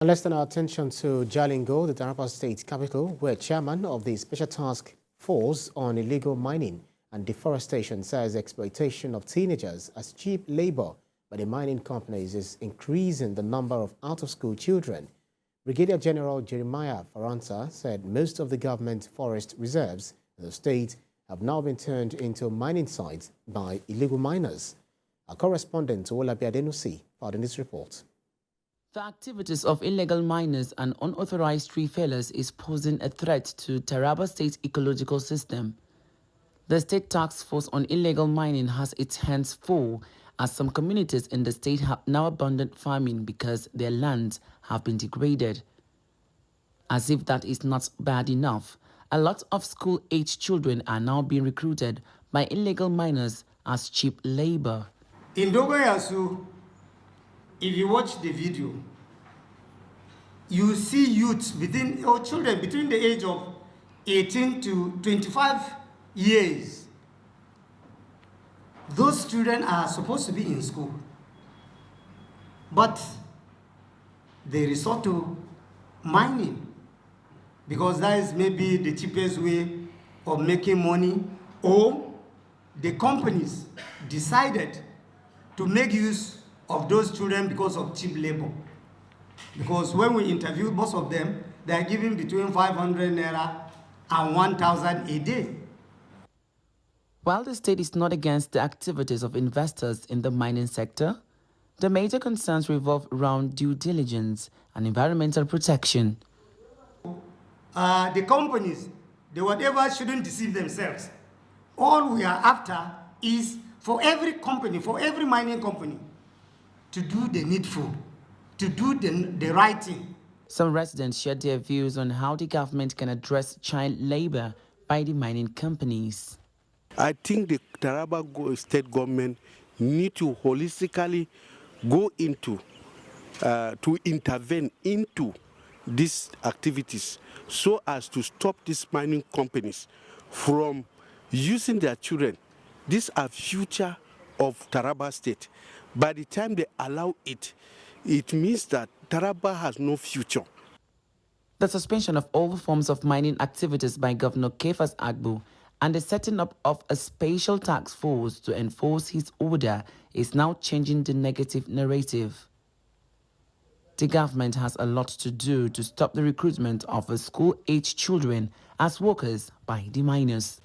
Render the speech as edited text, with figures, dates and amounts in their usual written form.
And let's turn our attention to Jalingo, the Taraba State capital, where chairman of the Special Task Force on Illegal Mining and Deforestation says exploitation of teenagers as cheap labor by the mining companies is increasing the number of out-of-school children. Brigadier General Jeremiah Faransa said most of the government forest reserves in the state have now been turned into mining sites by illegal miners. Our correspondent Olabi Adenusi filed in this report. The activities of illegal miners and unauthorized tree fellers is posing a threat to Taraba State's ecological system. The State Task Force on Illegal Mining has its hands full as some communities in the state have now abandoned farming because their lands have been degraded. As if that is not bad enough, a lot of school-aged children are now being recruited by illegal miners as cheap labor. In Dogoyasu, if you watch the video, you see youths or children between the age of 18 to 25 years. Those children are supposed to be in school, but they resort to mining because that is maybe the cheapest way of making money, or the companies decided to make use of those children because of cheap labor. Because when we interviewed most of them, they are given between 500 naira and 1,000 a day. While the state is not against the activities of investors in the mining sector, the major concerns revolve around due diligence and environmental protection. The companies, whatever shouldn't deceive themselves. All we are after is for every company, for every mining company, to do the needful, to do the right thing. Some residents shared their views on how the government can address child labor by the mining companies. I think the Taraba state government need to holistically go into, to intervene into these activities so as to stop these mining companies from using their children. These are future of Taraba State. By the time they allow it, it means that Taraba has no future. The suspension of all forms of mining activities by Governor Kefas Agbu and the setting up of a special task force to enforce his order is now changing the negative narrative. The government has a lot to do to stop the recruitment of school-aged children as workers by the miners.